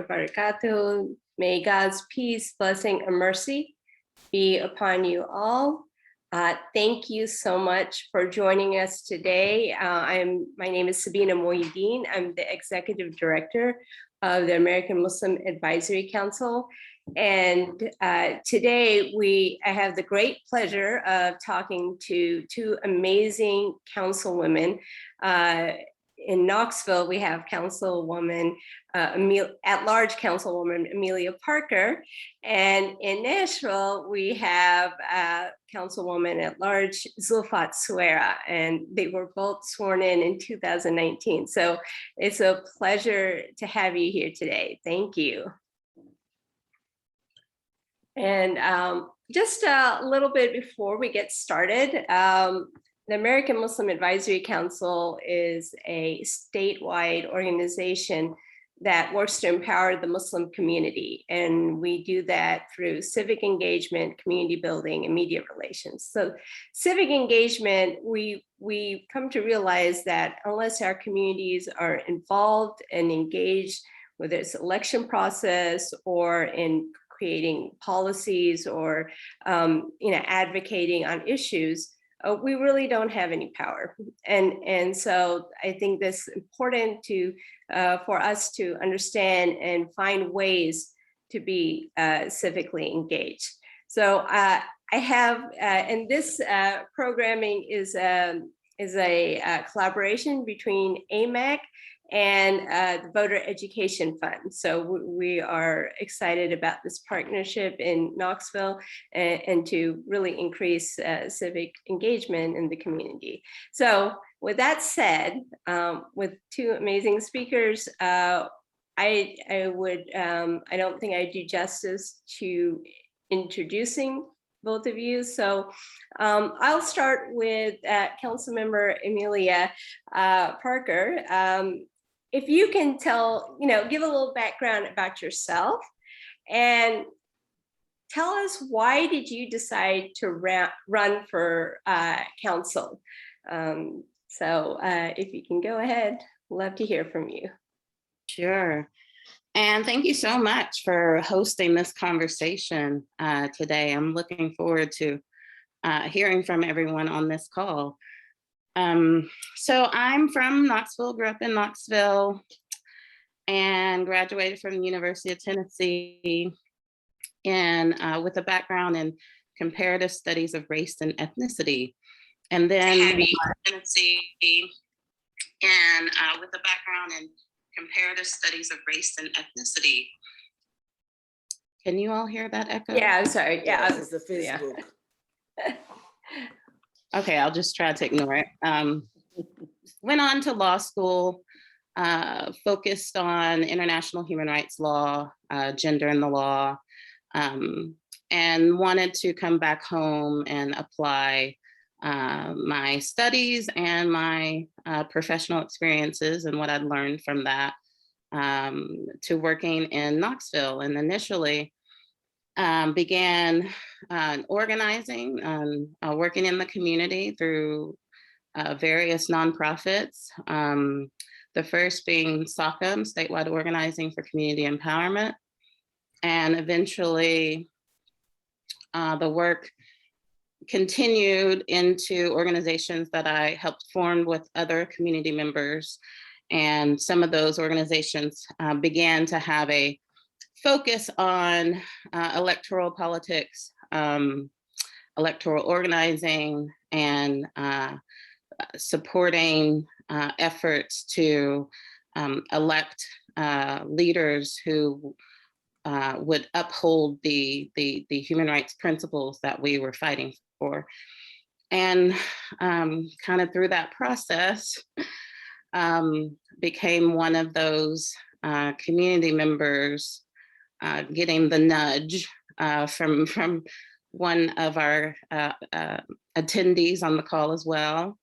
Barakatuh. May God's peace, blessing, and mercy be upon you all. Thank you so much for joining us today. My name is Sabina Mohyuddin. I'm the Executive Director of the American Muslim Advisory Council. And today I have the great pleasure of talking to two amazing councilwomen. In Knoxville, we have Councilwoman, at-large Councilwoman Amelia Parker, and in Nashville, we have Councilwoman at-large Zulfat Suara, and they were both sworn in 2019. So it's a pleasure to have you here today. Thank you. And just a little bit before we get started, the American Muslim Advisory Council is a statewide organization that works to empower the Muslim community. And we do that through civic engagement, community building, and media relations. So civic engagement, we come to realize that unless our communities are involved and engaged, whether it's election process or in creating policies or advocating on issues, we really don't have any power. And so I think this is important for us to understand and find ways to be civically engaged. So I have, and this programming is a collaboration between AMAC and the Voter Education Fund. So we are excited about this partnership in Knoxville and to really increase civic engagement in the community. So with that said, with two amazing speakers, I don't think I do justice to introducing both of you. So I'll start with Councilmember Amelia Parker. If you can give a little background about yourself and tell us, why did you decide to run for council? So if you can go ahead, love to hear from you. Sure. And thank you so much for hosting this conversation today. I'm looking forward to hearing from everyone on this call. So I'm from Knoxville, grew up in Knoxville, and graduated from the University of Tennessee with a background in comparative studies of race and ethnicity. And then with a background in comparative studies of race and ethnicity. Can you all hear that echo? Yeah, I'm sorry. Yeah, this is the Facebook. Yeah. Okay, I'll just try to ignore it. Went on to law school, focused on international human rights law, gender in the law, and wanted to come back home and apply my studies and my professional experiences and what I'd learned from that to working in Knoxville. And initially began organizing, working in the community through various nonprofits. The first being SOCM, Statewide Organizing for Community Empowerment. And eventually the work continued into organizations that I helped form with other community members. And some of those organizations began to have a focus on electoral politics, electoral organizing, and supporting efforts to elect leaders who would uphold the human rights principles that we were fighting for. And kind of through that process, became one of those community members getting the nudge from one of our attendees on the call as well,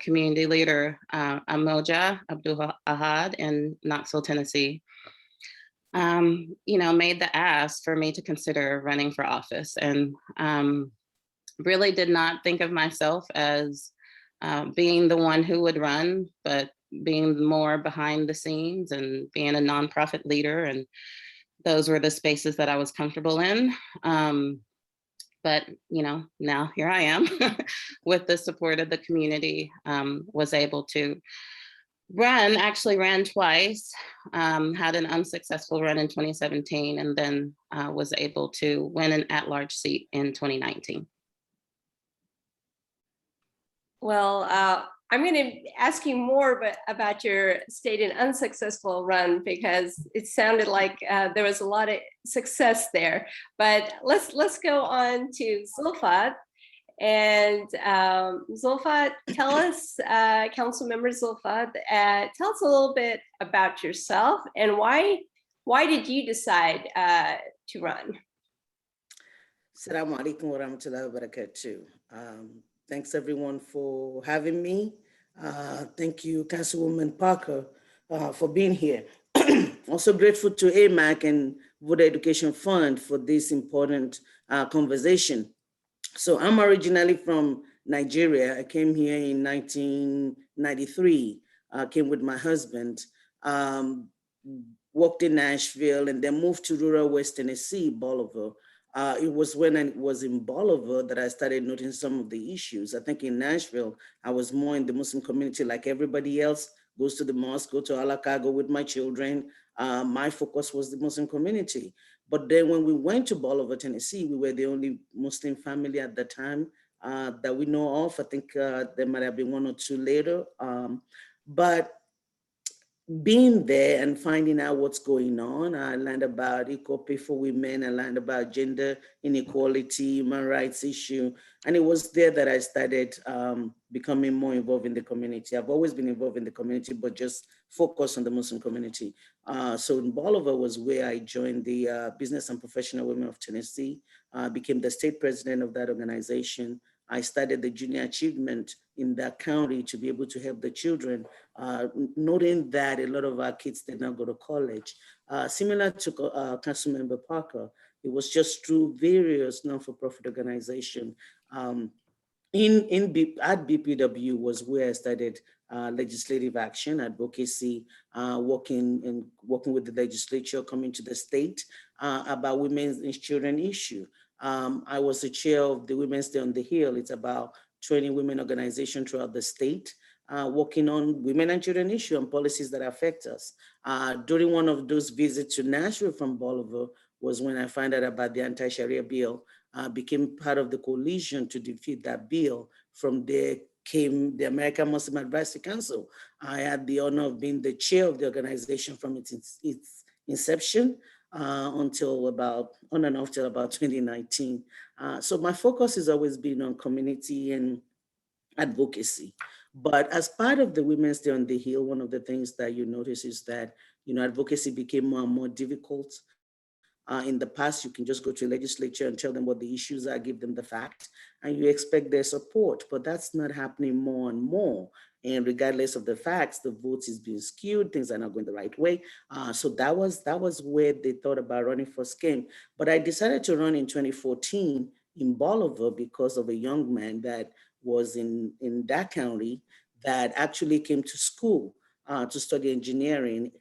community leader Amelia Abdul Ahad in Knoxville, Tennessee. Made the ask for me to consider running for office, and really did not think of myself as being the one who would run, but being more behind the scenes and being a nonprofit leader. And those were the spaces that I was comfortable in. But now here I am with the support of the community, was able to actually ran twice, had an unsuccessful run in 2017, and then was able to win an at-large seat in 2019. Well, I'm going to ask you more about your stated unsuccessful run, because it sounded like there was a lot of success there. But let's go on to Zulfat. And Zulfat, tell us, Councilmember Zulfat, tell us a little bit about yourself and why did you decide to run? Assalamu alaikum wa rahmatullahi wa barakatuh. Thanks everyone for having me. Thank you, Councilwoman Parker, for being here. Also grateful to AMAC and Voter Education Fund for this important conversation. So I'm originally from Nigeria. I came here in 1993, came with my husband, worked in Nashville, and then moved to rural West Tennessee, Bolivar. It was when I was in Bolivar that I started noticing some of the issues. I think in Nashville, I was more in the Muslim community like everybody else, goes to the mosque, go to Alaka, go with my children. My focus was the Muslim community. But then when we went to Bolivar, Tennessee, we were the only Muslim family at the time that we know of. I think there might have been one or two later. But being there and finding out what's going on, I learned about equal pay for women, I learned about gender inequality, human rights issue. And it was there that I started becoming more involved in the community. I've always been involved in the community, but just focus on the Muslim community. So in Bolivar was where I joined the Business and Professional Women of Tennessee, became the state president of that organization. I started the junior achievement in that county to be able to help the children, noting that a lot of our kids did not go to college. Similar to Councilmember Parker, it was just through various non-for-profit organizations. At BPW was where I started legislative action, advocacy, working with the legislature, coming to the state about women's and children issue. I was the chair of the Women's Day on the Hill. It's about 20 women organizations throughout the state, working on women and children issue and policies that affect us. During one of those visits to Nashville from Bolivar was when I found out about the anti-Sharia bill, became part of the coalition to defeat that bill. From there came the American Muslim Advisory Council. I had the honor of being the chair of the organization from its inception until on and off till about 2019. So my focus has always been on community and advocacy. But as part of the Women's Day on the Hill, one of the things that you notice is that advocacy became more and more difficult. In the past, you can just go to a legislature and tell them what the issues are, give them the fact, and you expect their support. But that's not happening more and more. And regardless of the facts, the votes is being skewed, things are not going the right way. So that was where they thought about running for scheme. But I decided to run in 2014 in Bolivar because of a young man that was in that county that actually came to school to study engineering,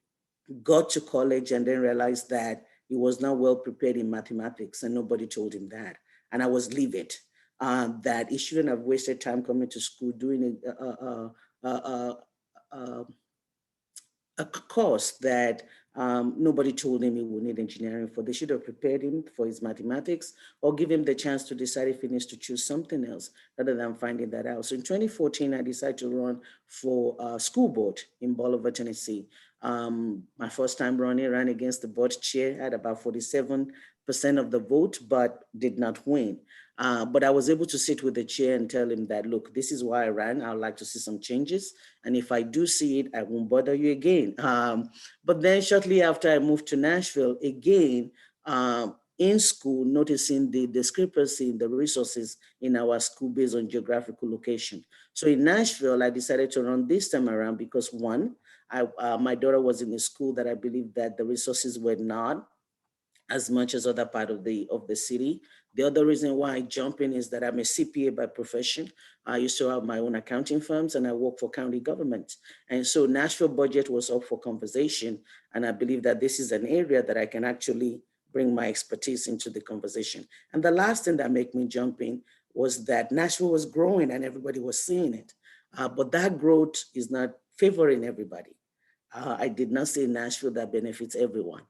got to college, and then realized that he was not well prepared in mathematics, and nobody told him that. And I was livid that he shouldn't have wasted time coming to school doing a course that nobody told him he would need engineering for. They should have prepared him for his mathematics or give him the chance to decide if he needs to choose something else rather than finding that out. So in 2014, I decided to run for school board in Bolivar, Tennessee. My first time running, ran against the board chair, had about 47% of the vote, but did not win. But I was able to sit with the chair and tell him that, look, this is why I ran. I'd like to see some changes. And if I do see it, I won't bother you again. But then shortly after I moved to Nashville, again, in school, noticing the discrepancy in the resources in our school based on geographical location. So in Nashville, I decided to run this time around because one, my daughter was in a school that I believe that the resources were not as much as other part of the city. The other reason why I jump in is that I'm a CPA by profession. I used to have my own accounting firms and I work for county government. And so Nashville budget was up for conversation. And I believe that this is an area that I can actually bring my expertise into the conversation. And the last thing that made me jump in was that Nashville was growing and everybody was seeing it. But that growth is not favoring everybody. I did not say Nashville that benefits everyone.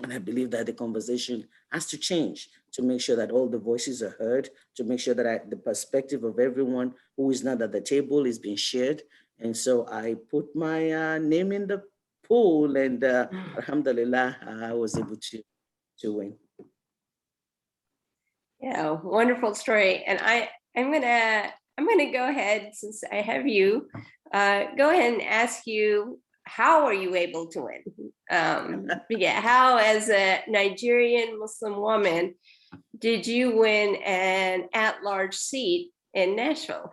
And I believe that the conversation has to change to make sure that all the voices are heard, to make sure that the perspective of everyone who is not at the table is being shared. And so I put my name in the pool and alhamdulillah, I was able to win. Yeah, wonderful story. And I'm gonna go ahead, since I have you, go ahead and ask you, how are you able to win? Yeah, how, as a Nigerian Muslim woman, did you win an at-large seat in Nashville?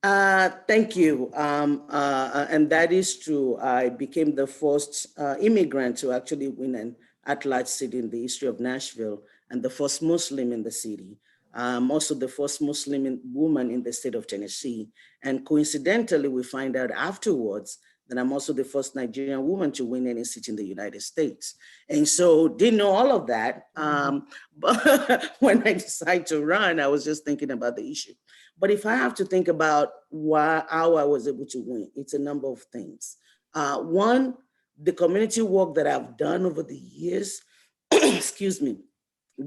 Thank you. And that is true. I became the first immigrant to actually win an at-large seat in the history of Nashville and the first Muslim in the city. Also the first Muslim woman in the state of Tennessee. And coincidentally, we find out afterwards that I'm also the first Nigerian woman to win any seat in the United States. And so didn't know all of that. But when I decided to run, I was just thinking about the issue. But if I have to think about how I was able to win, it's a number of things. One, the community work that I've done over the years, excuse me,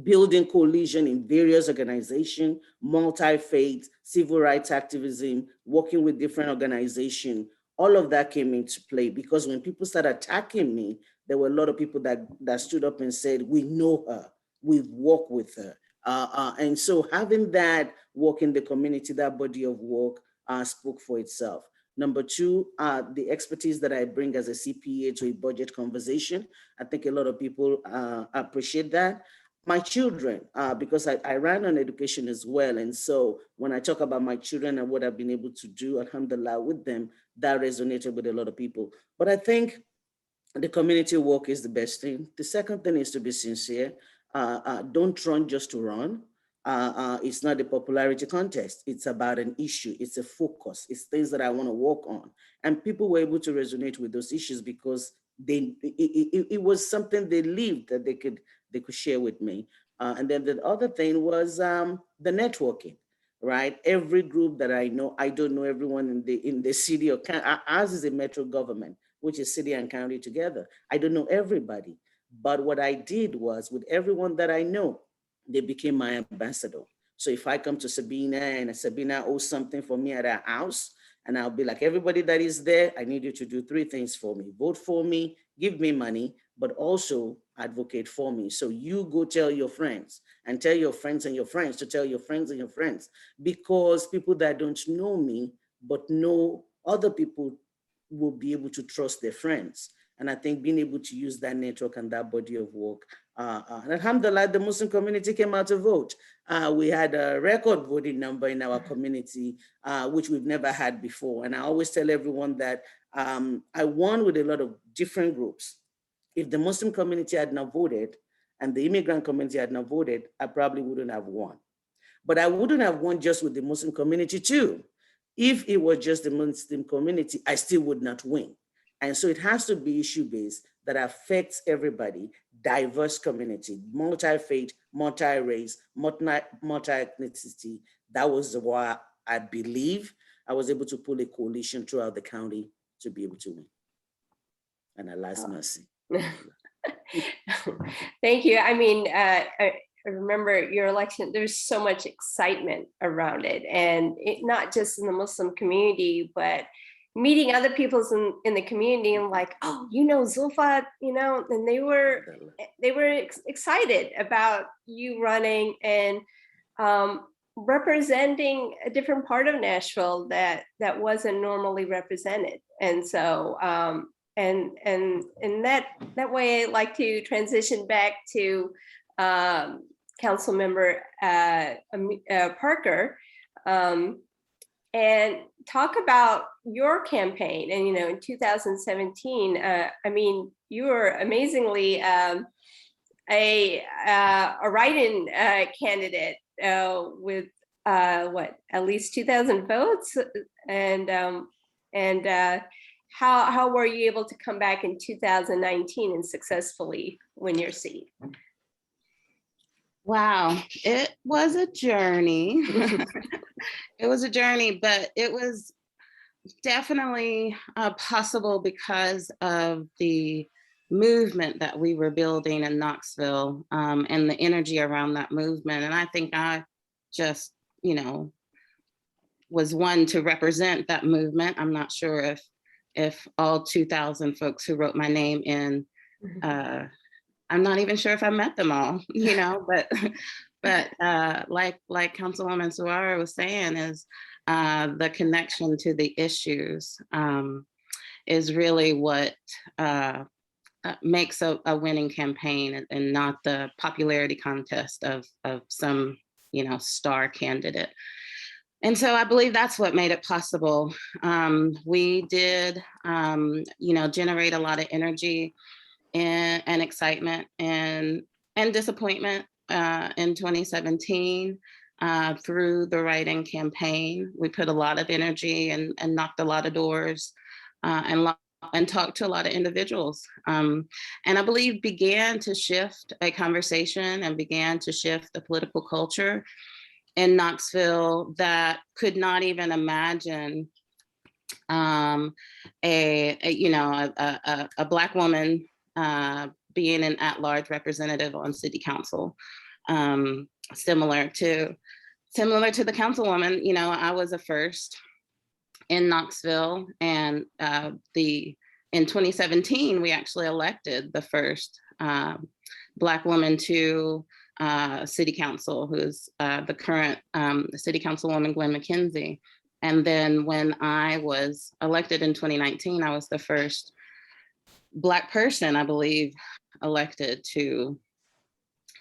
building coalition in various organizations, multi-faith, civil rights activism, working with different organizations, all of that came into play because when people started attacking me, there were a lot of people that stood up and said, we know her, we've worked with her. And so having that work in the community, that body of work spoke for itself. Number two, the expertise that I bring as a CPA to a budget conversation. I think a lot of people appreciate that. My children, because I ran on education as well. And so when I talk about my children and what I've been able to do, alhamdulillah, with them, that resonated with a lot of people. But I think the community work is the best thing. The second thing is to be sincere. Don't run just to run. It's not a popularity contest. It's about an issue. It's a focus. It's things that I want to work on. And people were able to resonate with those issues because it was something they lived that they could share with me. And then the other thing was the networking, right? Every group that I know, I don't know everyone in the city or ours is a metro government, which is city and county together. I don't know everybody, but what I did was with everyone that I know, they became my ambassador. So if I come to Sabina and Sabina owes something for me at her house, and I'll be like, everybody that is there, I need you to do three things for me. Vote for me, give me money, but also advocate for me. So you go tell your friends and tell your friends and your friends to tell your friends and your friends, because people that don't know me, but know other people will be able to trust their friends. And I think being able to use that network and that body of work, and alhamdulillah, the Muslim community came out to vote. We had a record voting number in our community, which we've never had before. And I always tell everyone that I won with a lot of different groups. If the Muslim community had not voted and the immigrant community had not voted, I probably wouldn't have won. But I wouldn't have won just with the Muslim community too. If it was just the Muslim community, I still would not win. And so it has to be issue-based that affects everybody, diverse community, multi-faith, multi-race, multi-ethnicity. That was why I believe I was able to pull a coalition throughout the county to be able to win. And Allah's mercy. Thank you. I mean, I remember your election, there's so much excitement around it, and not just in the Muslim community, but meeting other people in the community and like, oh, you know, Zulfat, you know, and they were excited about you running and representing a different part of Nashville that wasn't normally represented. And so, and that way, I'd like to transition back to Councilmember Parker, and talk about your campaign. And, you know, in 2017, I mean, you were amazingly a write-in candidate with at least 2,000 votes, and how were you able to come back in 2019 and successfully win your seat? Wow, it was a journey. It was a journey, but it was definitely possible because of the movement that we were building in Knoxville, and the energy around that movement. And I think I just, was one to represent that movement. I'm not sure if all 2,000 folks who wrote my name in, I'm not even sure if I met them all, but like Councilwoman Suara was saying, is the connection to the issues is really what makes a winning campaign, and not the popularity contest of some, star candidate. And so I believe that's what made it possible. We did, generate a lot of energy and excitement and disappointment in 2017 through the write-in campaign. We put a lot of energy and knocked a lot of doors and talked to a lot of individuals. And I believe began to shift a conversation and began to shift the political culture in Knoxville that could not even imagine a Black woman being an at-large representative on city council, similar to the councilwoman. I was a first in Knoxville, and in 2017 we actually elected the first Black woman to city council, who's the current city councilwoman Glenn McKenzie. And then when I was elected in 2019, I was the first Black person, I believe, elected to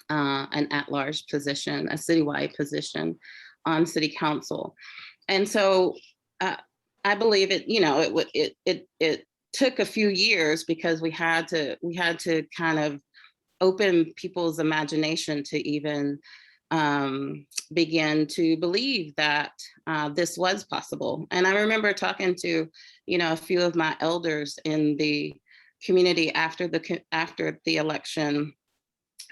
an at-large position, a citywide position on city council. And so I believe it took a few years, because we had to kind of open people's imagination to even begin to believe that this was possible. And I remember talking to, a few of my elders in the community after the election,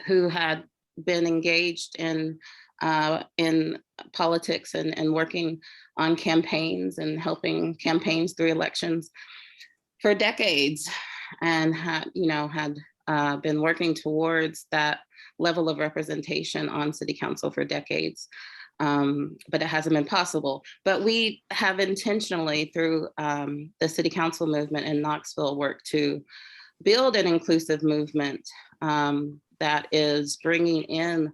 who had been engaged in politics and working on campaigns and helping campaigns through elections for decades, and had been working towards that level of representation on city council for decades. But it hasn't been possible. But we have intentionally, through the city council movement in Knoxville, worked to build an inclusive movement that is bringing in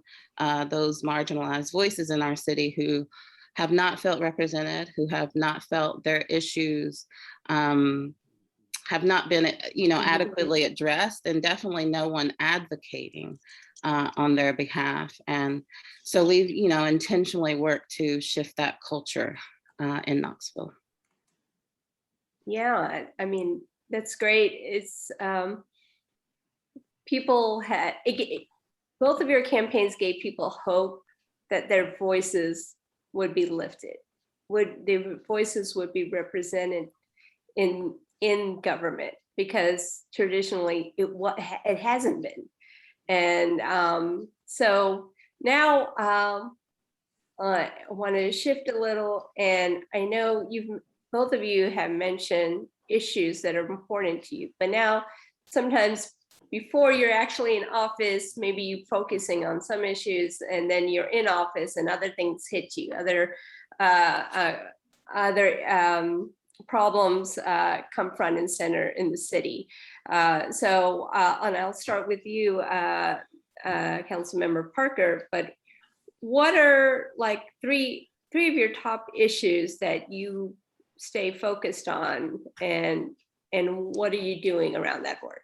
those marginalized voices in our city who have not felt represented, who have not felt their issues have not been, adequately addressed, and definitely no one advocating on their behalf. And so we've, intentionally worked to shift that culture in Knoxville. Yeah, I mean, that's great. It's people had, both of your campaigns gave people hope that their voices would be lifted, their voices would be represented in government, because traditionally it hasn't been. And so now I want to shift a little, and I know both of you have mentioned issues that are important to you, but now sometimes before you're actually in office, maybe you focusing on some issues, and then you're in office and other things hit you, other problems come front and center in the city. And I'll start with you, Councilmember Parker, but what are like three of your top issues that you stay focused on, and what are you doing around that work?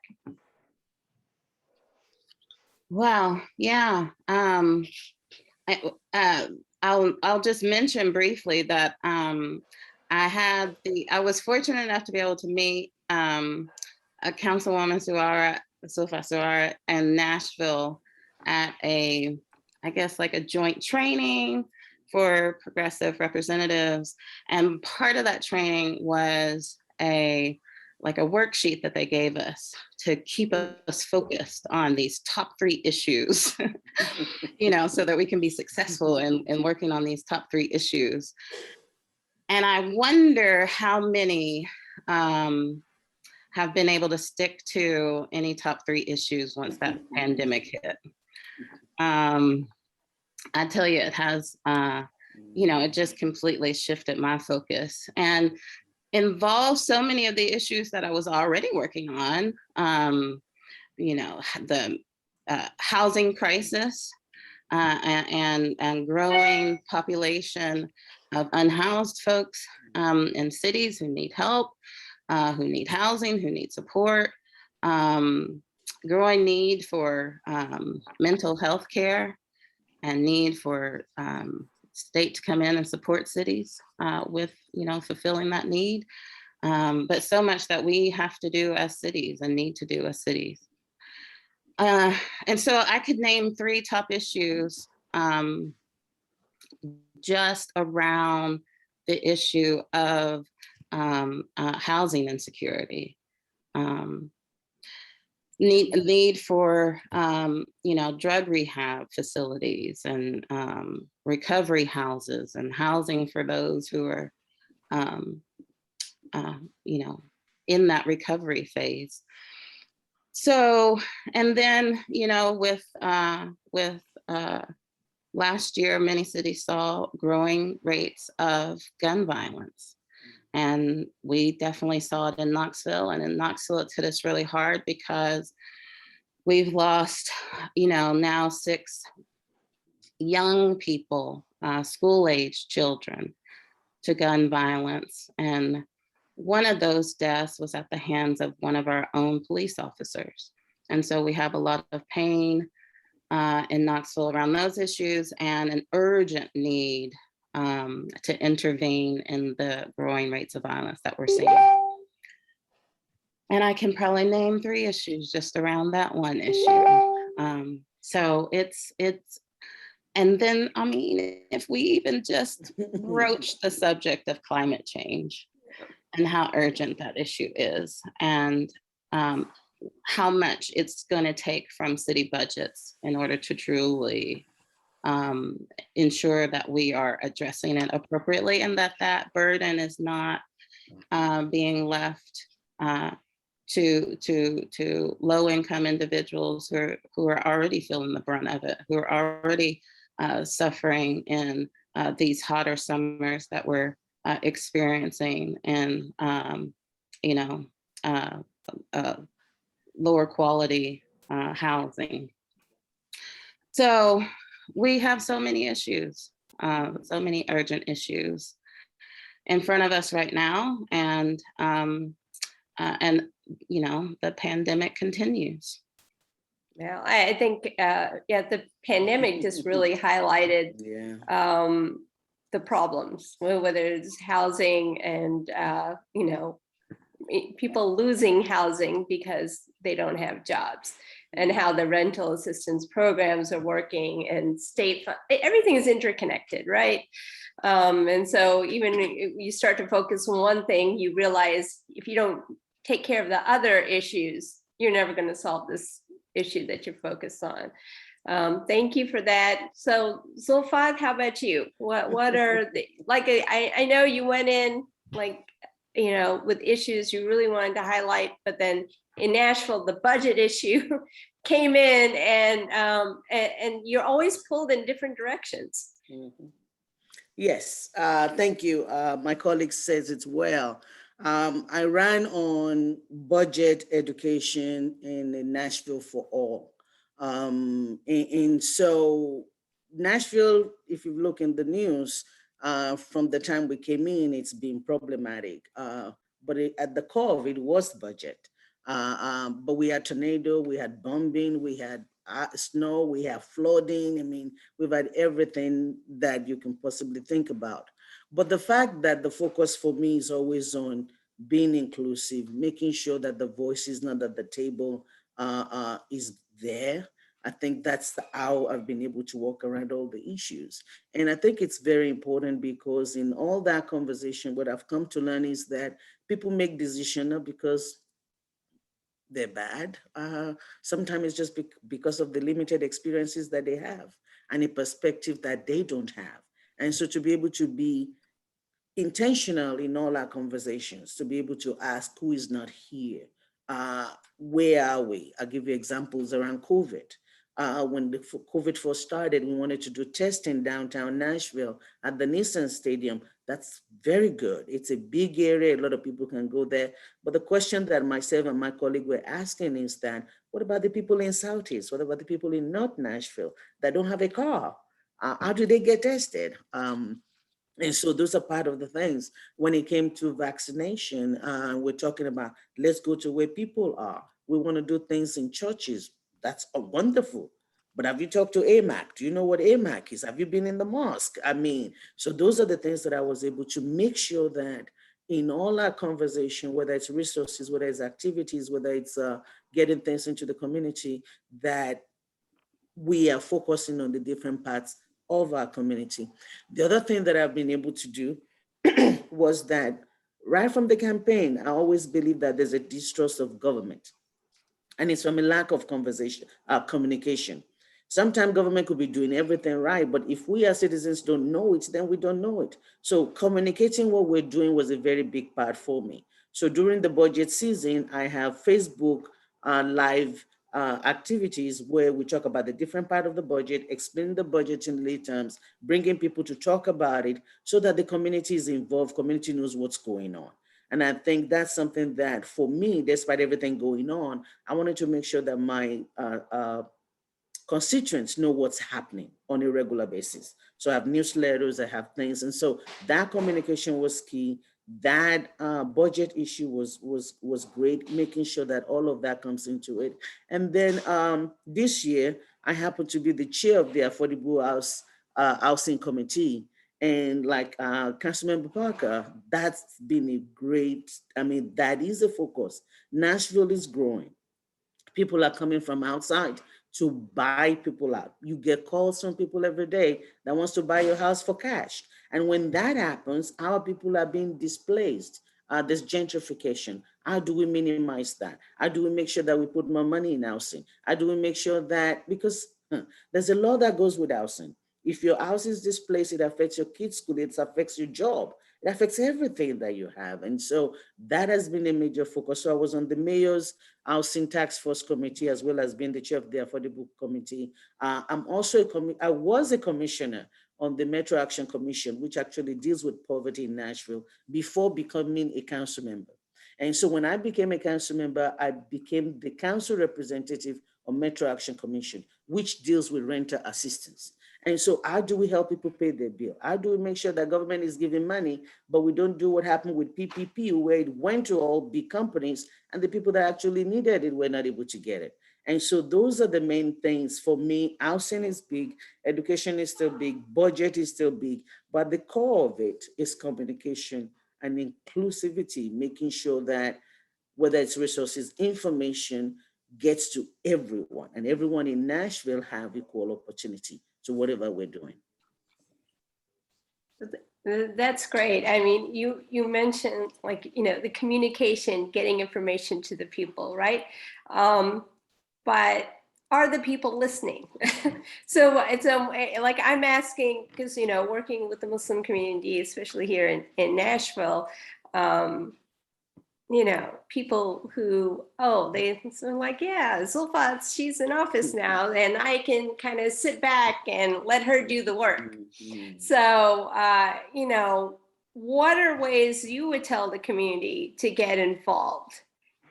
Wow, yeah. I'll just mention briefly that I was fortunate enough to be able to meet a Councilwoman Zulfat Suara in Nashville at a, I guess, like a joint training for progressive representatives. And part of that training was like a worksheet that they gave us to keep us focused on these top 3 issues, so that we can be successful in working on these top 3 issues. And I wonder how many have been able to stick to any top 3 issues once that pandemic hit. I tell you, it has, it just completely shifted my focus and involved so many of the issues that I was already working on. The housing crisis and growing population of unhoused folks in cities who need help, who need housing, who need support, growing need for mental health care, and need for state to come in and support cities with, fulfilling that need. But so much that we have to do as cities and need to do as cities. And so I could name 3 top issues just around the issue of housing insecurity. Need for drug rehab facilities and recovery houses and housing for those who are in that recovery phase. So, and then with last year, many cities saw growing rates of gun violence. And we definitely saw it in Knoxville. And in Knoxville, it's hit us really hard because we've lost, now 6 young people, school-age children, to gun violence. And one of those deaths was at the hands of one of our own police officers. And so we have a lot of pain in Knoxville around those issues and an urgent need to intervene in the growing rates of violence that we're seeing. And I can probably name 3 issues just around that one issue. So it's, and then, if we even just broach the subject of climate change and how urgent that issue is, and how much it's going to take from city budgets in order to truly ensure that we are addressing it appropriately, and that burden is not being left to low-income individuals who are already feeling the brunt of it, who are already suffering in these hotter summers that we're experiencing, and lower quality housing. So we have so many issues, so many urgent issues in front of us right now, and the pandemic continues. Well, I think the pandemic just really highlighted the problems, whether it's housing and people losing housing because they don't have jobs, and how the rental assistance programs are working, and everything is interconnected, right? And so even if you start to focus on one thing, you realize if you don't take care of the other issues, you're never going to solve this issue that you're focused on. Thank you for that. So Zulfat, how about you? What are the, I know you went in with issues you really wanted to highlight, but then in Nashville, the budget issue came in, and you're always pulled in different directions. Mm-hmm. Yes, thank you. My colleague says it well. I ran on budget education in Nashville for all. And so Nashville, if you look in the news, from the time we came in, it's been problematic. But at the core of it was budget. But we had tornado, we had bombing, we had snow, we have flooding. We've had everything that you can possibly think about. But the fact that the focus for me is always on being inclusive, making sure that the voice is not at the table is there, I think that's how I've been able to walk around all the issues. And I think it's very important because in all that conversation, what I've come to learn is that people make decisions not because they're bad. Sometimes it's just because of the limited experiences that they have and a perspective that they don't have. And so to be able to be intentional in all our conversations, to be able to ask who is not here, where are we? I'll give you examples around COVID. When the COVID first started, we wanted to do testing downtown Nashville at the Nissan Stadium. That's very good. It's a big area. A lot of people can go there. But the question that myself and my colleague were asking is that, what about the people in Southeast? What about the people in North Nashville that don't have a car? How do they get tested? And so those are part of the things. When it came to vaccination, we're talking about, let's go to where people are. We want to do things in churches. That's wonderful. But have you talked to AMAC? Do you know what AMAC is? Have you been in the mosque? I mean, so those are the things that I was able to make sure that in all our conversation, whether it's resources, whether it's activities, whether it's getting things into the community, that we are focusing on the different parts of our community. The other thing that I've been able to do was that right from the campaign, I always believe that there's a distrust of government. And it's from a lack of communication. Sometimes government could be doing everything right, but if we as citizens don't know it, then we don't know it. So communicating what we're doing was a very big part for me. So during the budget season, I have Facebook live activities where we talk about the different part of the budget, explain the budget in lay terms, bringing people to talk about it so that the community is involved, community knows what's going on. And I think that's something that for me, despite everything going on, I wanted to make sure that my constituents know what's happening on a regular basis. So I have newsletters, I have things. And so that communication was key. That budget issue was great, making sure that all of that comes into it. And then this year, I happen to be the chair of the Affordable Housing Committee. And like Councilmember Parker, that's been a great, I mean, that is a focus. Nashville is growing. People are coming from outside to buy people out. You get calls from people every day that wants to buy your house for cash. And when that happens, our people are being displaced. There's gentrification. How do we minimize that? How do we make sure that we put more money in housing? How do we make sure that, because there's a law that goes with housing. If your house is displaced, it affects your kids' school, it affects your job, it affects everything that you have. And so that has been a major focus. So I was on the mayor's housing task force committee, as well as being the chair of the affordable committee. I'm also I was a commissioner on the Metro Action Commission, which actually deals with poverty in Nashville, before becoming a council member. And so when I became a council member, I became the council representative on Metro Action Commission, which deals with renter assistance. And so how do we help people pay their bill? How do we make sure that government is giving money, but we don't do what happened with PPP, where it went to all big companies and the people that actually needed it were not able to get it? And so those are the main things for me. Housing is big, education is still big, budget is still big, but the core of it is communication and inclusivity, making sure that whether it's resources, information gets to everyone, and everyone in Nashville have equal opportunity to whatever we're doing. That's great. I mean, you mentioned, like, you know, the communication, getting information to the people, right? But are the people listening? So it's like I'm asking, because, you know, working with the Muslim community, especially here in Nashville, you know, people who, they're like, yeah, Zulfat, she's in office now, and I can kind of sit back and let her do the work. Mm-hmm. So, you know, what are ways you would tell the community to get involved?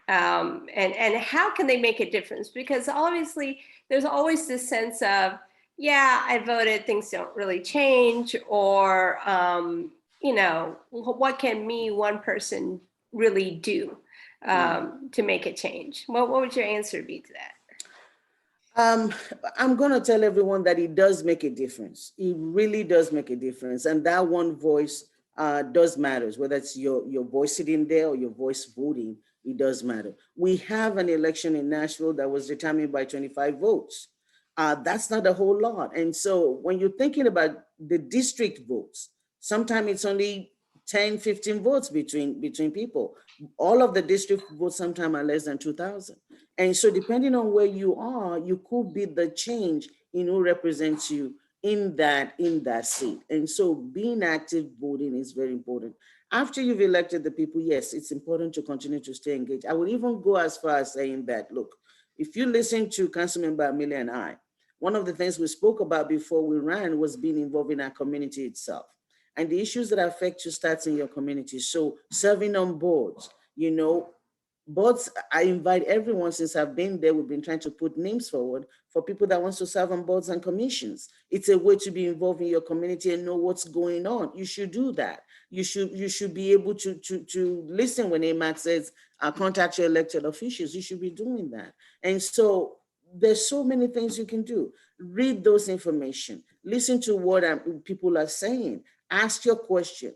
And how can they make a difference? Because obviously there's always this sense of, yeah, I voted, things don't really change, or, you know, what can one person really do to make a change? What would your answer be to that? I'm going to tell everyone that it does make a difference. It really does make a difference. And that one voice does matter, whether it's your voice sitting there or your voice voting, it does matter. We have an election in Nashville that was determined by 25 votes. That's not a whole lot. And so when you're thinking about the district votes, sometimes it's only 10, 15 votes between people. All of the district votes sometimes are less than 2,000. And so depending on where you are, you could be the change in who represents you in that seat. And so being active voting is very important. After you've elected the people, yes, it's important to continue to stay engaged. I would even go as far as saying that, look, if you listen to Councilmember Amelia and I, one of the things we spoke about before we ran was being involved in our community itself and the issues that affect you starts in your community. So serving on boards, boards, I invite everyone, since I've been there, we've been trying to put names forward for people that wants to serve on boards and commissions. It's a way to be involved in your community and know what's going on. You should do that. You should be able to listen when AMAC says, contact your elected officials. You should be doing that. And so there's so many things you can do. Read those information, listen to what people are saying, ask your question.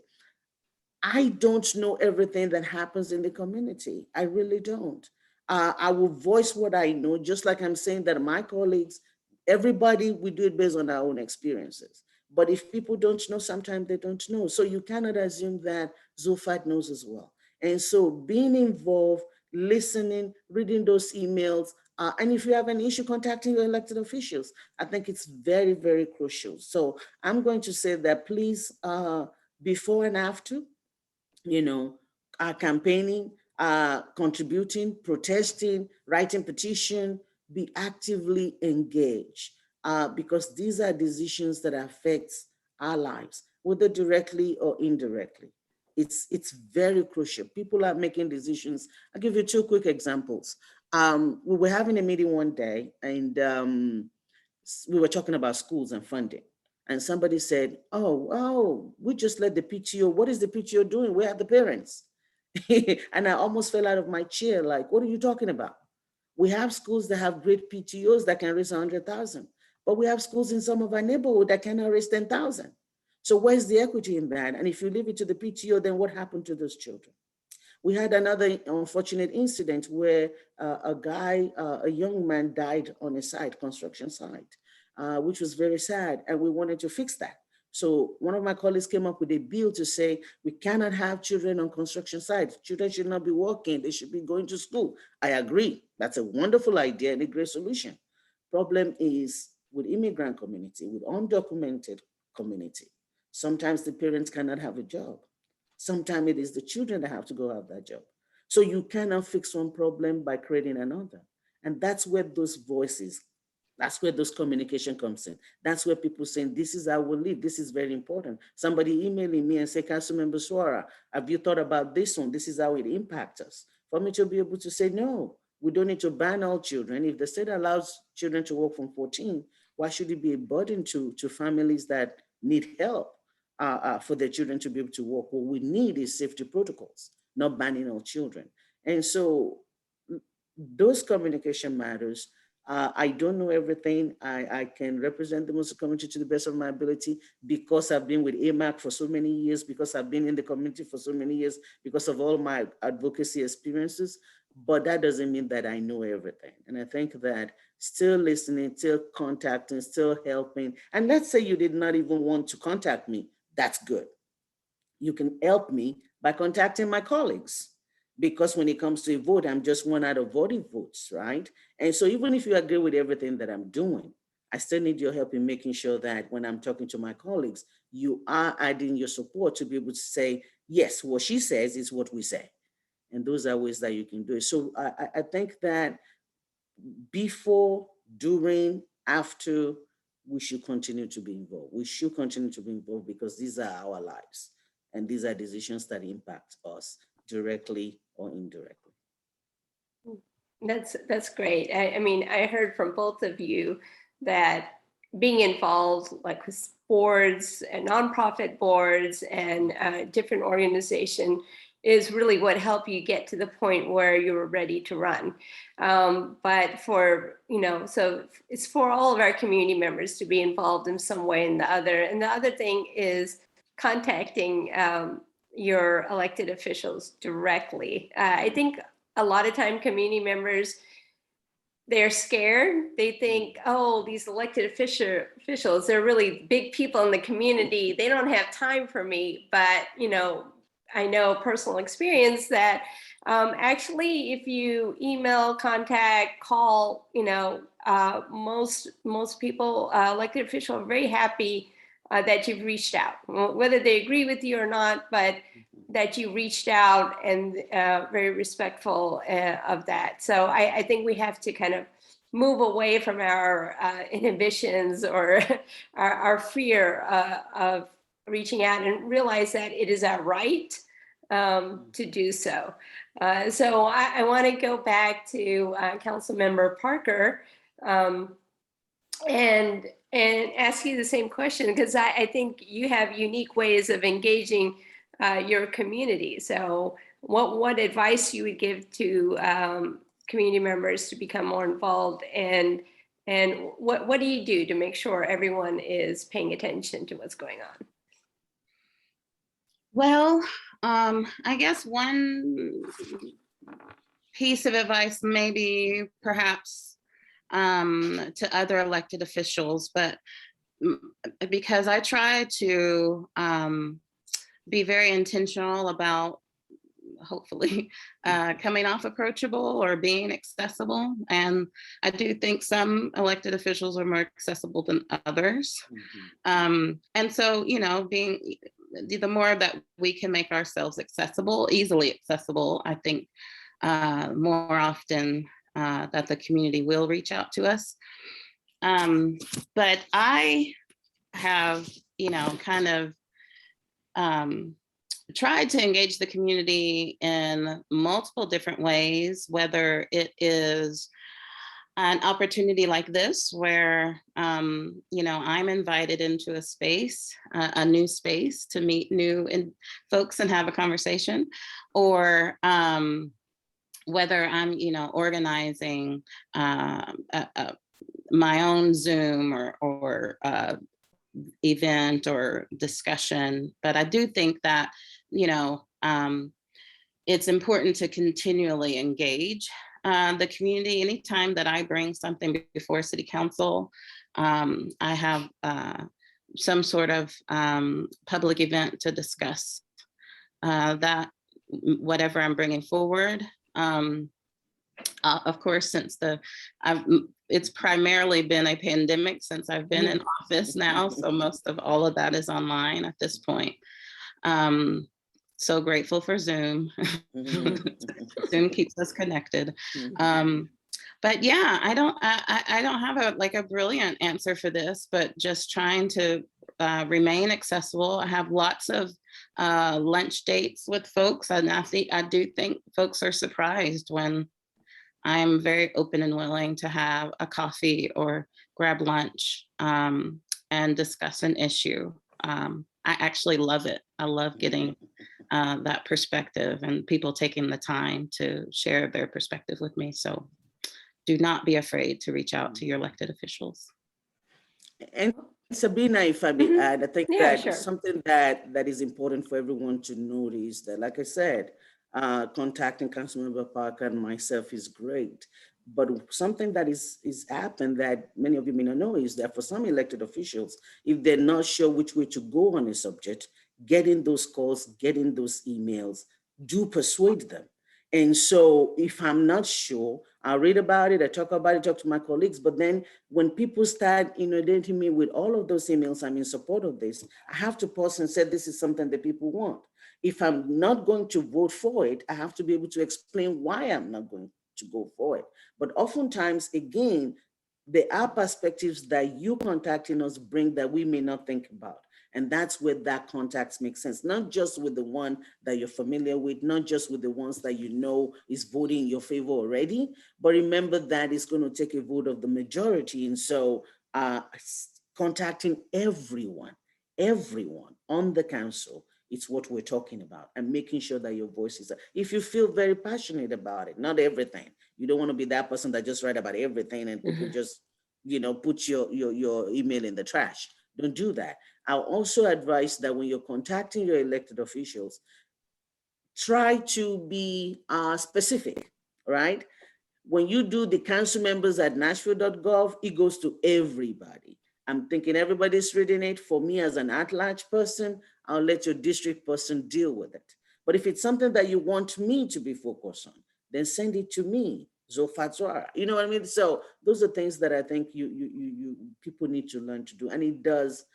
I don't know everything that happens in the community. I really don't. I will voice what I know, just like I'm saying that my colleagues, everybody, we do it based on our own experiences. But if people don't know, sometimes they don't know. So you cannot assume that Zulfat knows as well. And so being involved, listening, reading those emails, and if you have an issue, contacting your elected officials, I think it's very, very crucial. So I'm going to say that please, before and after, campaigning, contributing, protesting, writing petition, be actively engaged, because these are decisions that affect our lives, whether directly or indirectly. It's very crucial. People are making decisions. I'll give you two quick examples. We were having a meeting one day, and we were talking about schools and funding. And somebody said, oh, we just let the PTO, what is the PTO doing? Where are the parents? And I almost fell out of my chair, like, what are you talking about? We have schools that have great PTOs that can raise 100,000, but we have schools in some of our neighborhood that cannot raise 10,000. So where's the equity in that? And if you leave it to the PTO, then what happened to those children? We had another unfortunate incident where a young man died on a site, construction site, which was very sad, and we wanted to fix that. So one of my colleagues came up with a bill to say, we cannot have children on construction sites. Children should not be working, they should be going to school. I agree, that's a wonderful idea and a great solution. Problem is, with immigrant community, with undocumented community, sometimes the parents cannot have a job. Sometimes it is the children that have to go have that job. So you cannot fix one problem by creating another. And that's where those voices, that's where those communication comes in. That's where people saying, this is how we live. This is very important. Somebody emailing me and say, Councilmember Suara, have you thought about this one? This is how it impacts us. For me to be able to say, no, we don't need to ban all children. If the state allows children to work from 14, why should it be a burden to families that need help? For their children to be able to work. What we need is safety protocols, not banning all children. And so those communication matters. I don't know everything. I can represent the Muslim community to the best of my ability because I've been with AMAC for so many years, because I've been in the community for so many years, because of all my advocacy experiences. But that doesn't mean that I know everything. And I think that still listening, still contacting, still helping. And let's say you did not even want to contact me. That's good. You can help me by contacting my colleagues, because when it comes to a vote, I'm just one out of voting votes, right? And so even if you agree with everything that I'm doing, I still need your help in making sure that when I'm talking to my colleagues, you are adding your support to be able to say, yes, what she says is what we say. And those are ways that you can do it. So I think that before, during, after, we should continue to be involved. We should continue to be involved because these are our lives and these are decisions that impact us directly or indirectly. That's great. I mean, I heard from both of you that being involved, like with boards and nonprofit boards and different organization, is really what helped you get to the point where you were ready to run. But for, so it's for all of our community members to be involved in some way and the other. And the other thing is contacting your elected officials directly. I think a lot of time community members they're scared. They think, oh, these elected officials, they're really big people in the community. They don't have time for me. But, you know, I know personal experience that actually, if you email, contact, call, you know, most people, elected officials, are very happy that you've reached out, whether they agree with you or not, but that you reached out and very respectful of that. So I think we have to kind of move away from our inhibitions or our fear of reaching out and realize that it is our right to do so. So I want to go back to Councilmember Parker and ask you the same question, because I think you have unique ways of engaging your community. So what advice you would give to community members to become more involved, and what do you do to make sure everyone is paying attention to what's going on? Well, I guess one piece of advice maybe perhaps to other elected officials, but because I try to be very intentional about hopefully coming off approachable or being accessible. And I do think some elected officials are more accessible than others. And so, you know, the more that we can make ourselves accessible, easily accessible, I think more often that the community will reach out to us. But I have, you know, kind of tried to engage the community in multiple different ways, whether it is an opportunity like this where, you know, I'm invited into a space, a new space to meet new folks and have a conversation, or whether I'm, you know, organizing my own Zoom or event or discussion. But I do think that, you know, it's important to continually engage the community. Anytime that I bring something before City Council, I have some sort of public event to discuss that, whatever I'm bringing forward. Of course, since it's primarily been a pandemic since I've been in office now, so most of all of that is online at this point. So grateful for Zoom. Zoom keeps us connected. But yeah, I don't have a brilliant answer for this, but just trying to remain accessible. I have lots of lunch dates with folks, and I do think folks are surprised when I'm very open and willing to have a coffee or grab lunch and discuss an issue. I actually love it. I love getting that perspective and people taking the time to share their perspective with me. So do not be afraid to reach out to your elected officials. And Sabrina, if I may add, I think that sure. something that is important for everyone to notice that, like I said, contacting Councilmember Parker and myself is great. But something that is happened that many of you may not know is that for some elected officials, if they're not sure which way to go on a subject, getting those calls, getting those emails, do persuade them. And so if I'm not sure, I'll read about it, I talk about it, talk to my colleagues, but then when people start inundating me with all of those emails, I'm in support of this, I have to pause and say, this is something that people want. If I'm not going to vote for it, I have to be able to explain why I'm not going to go for it. But oftentimes, again, there are perspectives that you contacting us bring that we may not think about. And that's where that contacts make sense, not just with the one that you're familiar with, not just with the ones that you know is voting in your favor already, but remember that it's going to take a vote of the majority. And so contacting everyone on the council, it's what we're talking about, and making sure that your voice is, if you feel very passionate about it, not everything. You don't want to be that person that just write about everything and people just, you know, put your email in the trash. Don't do that. I'll also advise that when you're contacting your elected officials, try to be specific, right? When you do the council members at nashville.gov, it goes to everybody. I'm thinking everybody's reading it. For me as an at-large person, I'll let your district person deal with it. But if it's something that you want me to be focused on, then send it to me, Zulfat Suara. You know what I mean? So those are things that I think you people need to learn to do. And it does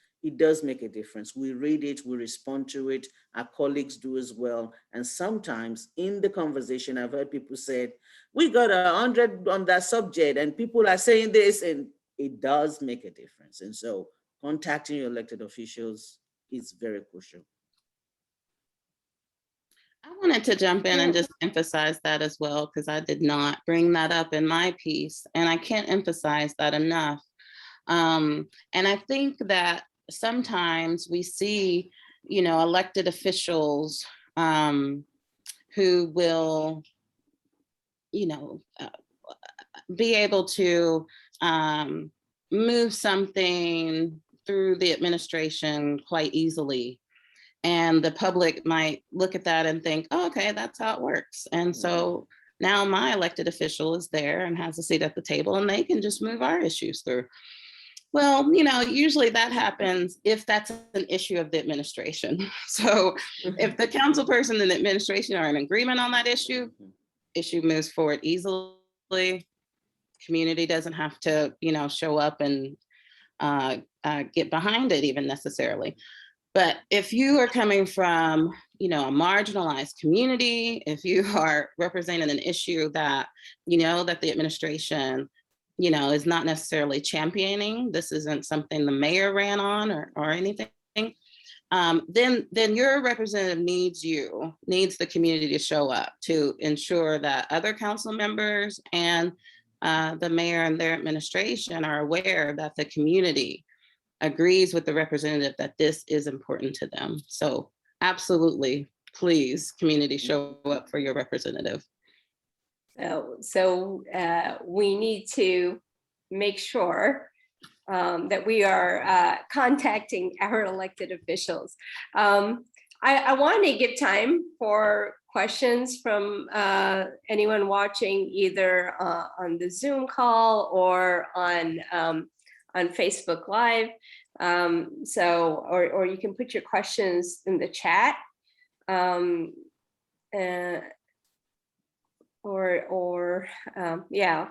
make a difference. We read it, we respond to it, our colleagues do as well. And sometimes in the conversation, I've heard people say, we got 100 on that subject and people are saying this, and it does make a difference. And so contacting your elected officials is very crucial. I wanted to jump in and just emphasize that as well, because I did not bring that up in my piece, and I can't emphasize that enough. And I think that sometimes we see, elected officials who will, be able to move something through the administration quite easily. And the public might look at that and think, oh, okay, that's how it works. And so now my elected official is there and has a seat at the table and they can just move our issues through. Well, usually that happens if that's an issue of the administration. So if the council person and the administration are in agreement on that issue moves forward easily. Community doesn't have to, show up and get behind it even necessarily. But if you are coming from, a marginalized community, if you are representing an issue that, that the administration, is not necessarily championing, this isn't something the mayor ran on or anything, then your representative needs the community to show up to ensure that other council members and the mayor and their administration are aware that the community agrees with the representative that this is important to them. So absolutely, please, community, show up for your representative. So we need to make sure that we are contacting our elected officials. I want to give time for questions from anyone watching either on the Zoom call or on Facebook Live. Or you can put your questions in the chat.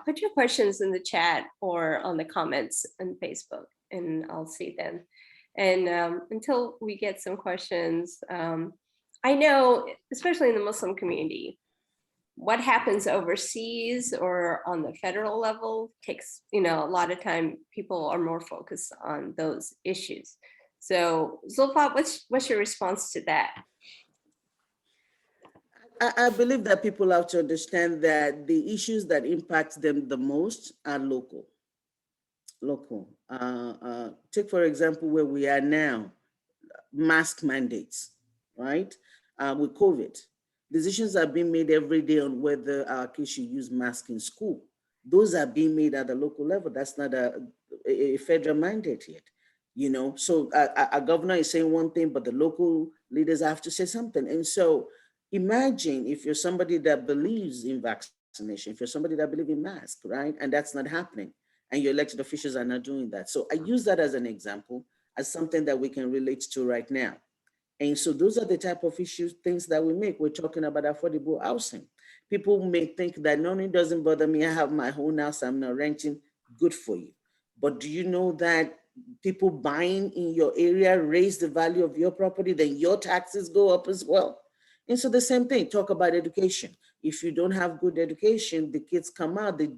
Put your questions in the chat or on the comments on Facebook, and I'll see them. And until we get some questions, I know, especially in the Muslim community, what happens overseas or on the federal level takes, a lot of time. People are more focused on those issues. So Zulfat, what's your response to that? I believe that people have to understand that the issues that impact them the most are local. Take, for example, where we are now, mask mandates, right? With COVID, decisions are being made every day on whether our kids should use masks in school. Those are being made at the local level. That's not a federal mandate yet, So a governor is saying one thing, but the local leaders have to say something. And so imagine if you're somebody that believes in vaccination, if you're somebody that believes in masks, right? And that's not happening. And your elected officials are not doing that. So I use that as an example, as something that we can relate to right now. And so those are the type of issues, things that we make. We're talking about affordable housing. People may think that, no, it doesn't bother me. I have my own house, I'm not renting. Good for you. But do you know that people buying in your area raise the value of your property, then your taxes go up as well? And so the same thing, talk about education. If you don't have good education, the kids come out, the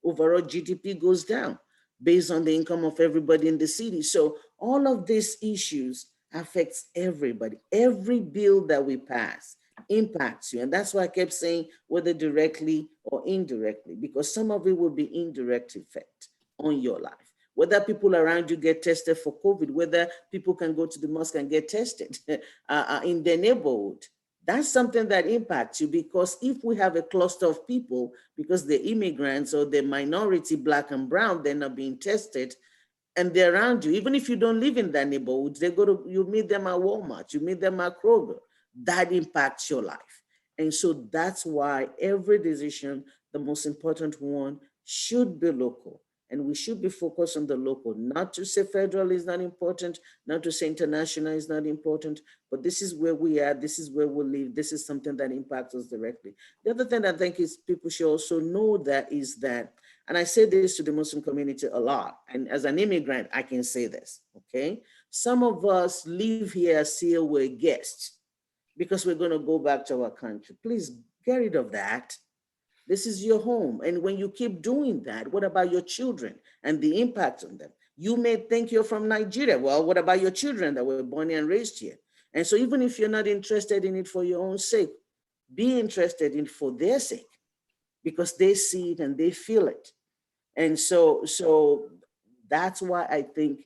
overall GDP goes down based on the income of everybody in the city. So all of these issues affects everybody. Every bill that we pass impacts you. And that's why I kept saying whether directly or indirectly, because some of it will be indirect effect on your life. Whether people around you get tested for COVID, whether people can go to the mosque and get tested in their neighborhood. That's something that impacts you, because if we have a cluster of people, because they're immigrants or they're minority, Black and brown, they're not being tested, and they're around you, even if you don't live in that neighborhood, you meet them at Walmart, you meet them at Kroger, that impacts your life. And so that's why every decision the most important one should be local. And we should be focused on the local, not to say federal is not important, not to say international is not important, but this is where we are, this is where we live, this is something that impacts us directly. The other thing I think is people should also know that is that, and I say this to the Muslim community a lot, and as an immigrant, I can say this, okay? Some of us live here as here we're guests because we're gonna go back to our country. Please get rid of that. This is your home. And when you keep doing that, what about your children and the impact on them? You may think you're from Nigeria. Well, what about your children that were born and raised here? And so even if you're not interested in it for your own sake, be interested in it for their sake, because they see it and they feel it. And so that's why I think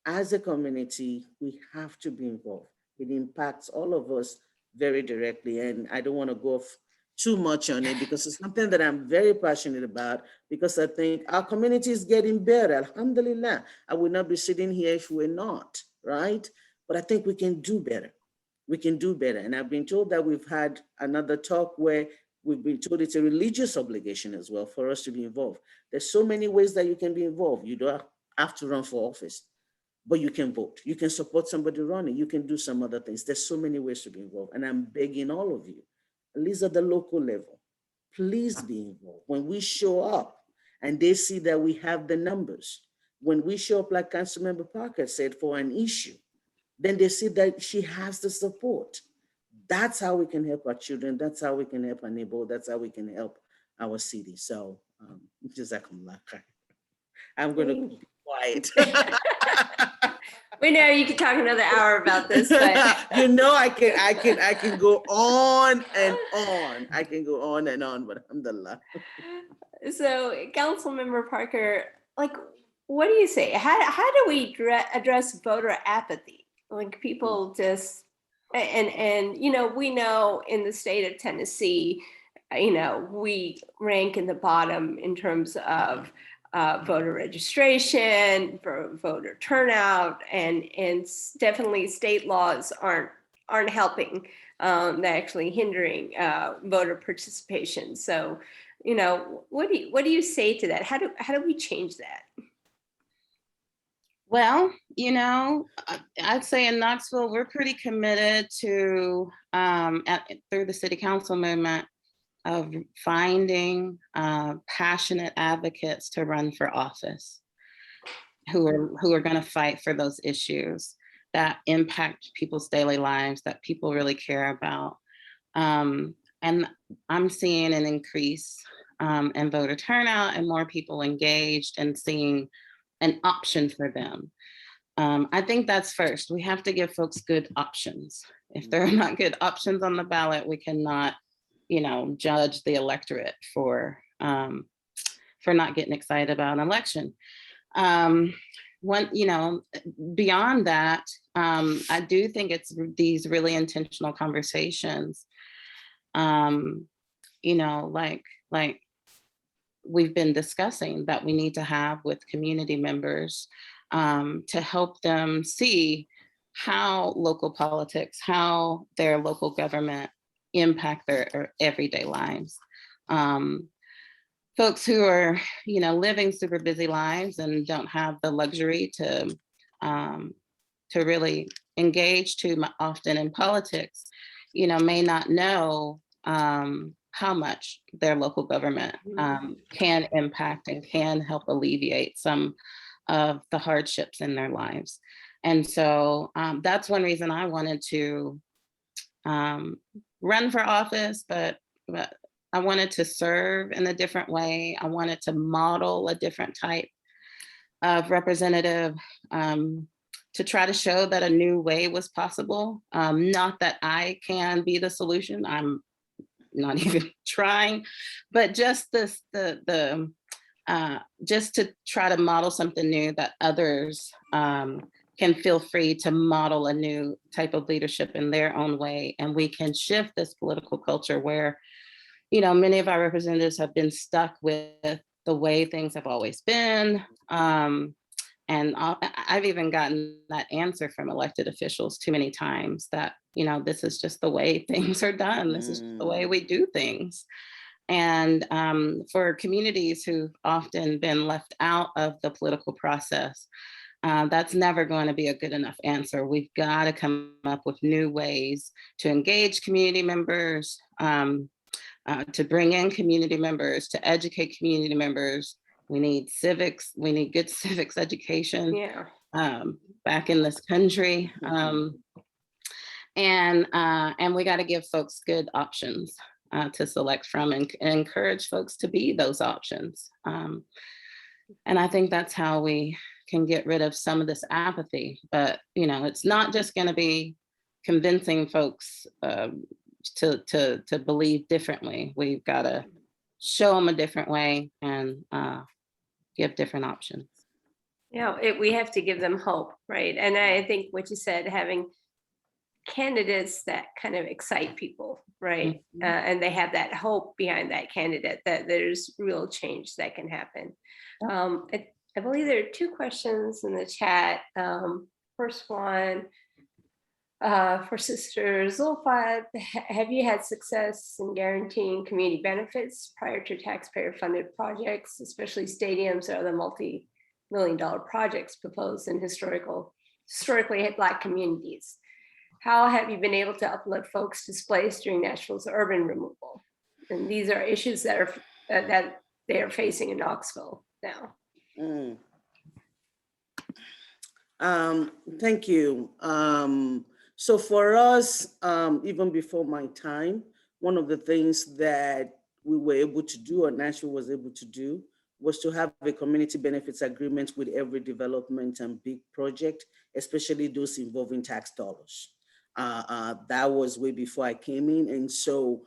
as a community, we have to be involved. It impacts all of us very directly. And I don't want to go off too much on it because it's something that I'm very passionate about, because I think our community is getting better. Alhamdulillah. I would not be sitting here if we're not, right? But I think we can do better. We can do better. And I've been told that we've had another talk where we've been told it's a religious obligation as well for us to be involved. There's so many ways that you can be involved. You don't have to run for office, but you can vote. You can support somebody running. You can do some other things. There's so many ways to be involved. And I'm begging all of you, at least at the local level, please be involved. When we show up and they see that we have the numbers, when we show up like Councilmember Parker said for an issue, then they see that she has the support. That's how we can help our children. That's how we can help our neighbor. That's how we can help our city. So, Jazakumullah khair. I'm going to be quiet. We know you could talk another hour about this, but you know, I can go on and on. I can go on and on, but alhamdulillah. So, Councilmember Parker, like, what do you say? How do we address voter apathy? Like, people just, and you know, we know in the state of Tennessee, you know, we rank in the bottom in terms of voter registration, for voter turnout, and definitely state laws aren't helping. They're actually hindering voter participation. So, you know, what do you say to that? How do we change that? Well, you know, I'd say in Knoxville, we're pretty committed to, through the city council movement, of finding passionate advocates to run for office who are going to fight for those issues that impact people's daily lives, that people really care about. And I'm seeing an increase in voter turnout and more people engaged and seeing an option for them. I think that's first. We have to give folks good options. If there are not good options on the ballot, we cannot, you know, judge the electorate for not getting excited about an election. You know, beyond that, I do think it's these really intentional conversations, you know, like we've been discussing that we need to have with community members to help them see how local politics, how their local government impact their everyday lives. Folks who are, you know, living super busy lives and don't have the luxury to really engage too often in politics, you know, may not know how much their local government can impact and can help alleviate some of the hardships in their lives. And so that's one reason I wanted to run for office, but I wanted to serve in a different way. I wanted to model a different type of representative to try to show that a new way was possible. Not that I can be the solution, I'm not even trying, but just just to try to model something new that others can feel free to model a new type of leadership in their own way. And we can shift this political culture where, you know, many of our representatives have been stuck with the way things have always been. And I've even gotten that answer from elected officials too many times that, you know, this is just the way things are done. This is just the way we do things. And for communities who've often been left out of the political process, that's never going to be a good enough answer. We've got to come up with new ways to engage community members, to bring in community members, to educate community members. We need civics. We need good civics education back in this country. And we got to give folks good options to select from and encourage folks to be those options. And I think that's how we can get rid of some of this apathy. But, you know, it's not just going to be convincing folks to believe differently. We've got to show them a different way and give different options. Yeah, we have to give them hope, right? And I think what you said, having candidates that kind of excite people, right? And they have that hope behind that candidate that there's real change that can happen. I believe there are two questions in the chat. First one, for Sister Zulfat, have you had success in guaranteeing community benefits prior to taxpayer-funded projects, especially stadiums or other multi-million-dollar projects proposed in historically Black communities? How have you been able to uplift folks displaced during Nashville's urban removal? And these are issues that they are facing in Knoxville now. Thank you. So for us, even before my time, one of the things that we were able to do, or Nashville was able to do, was to have a community benefits agreement with every development and big project, especially those involving tax dollars. That was way before I came in. And so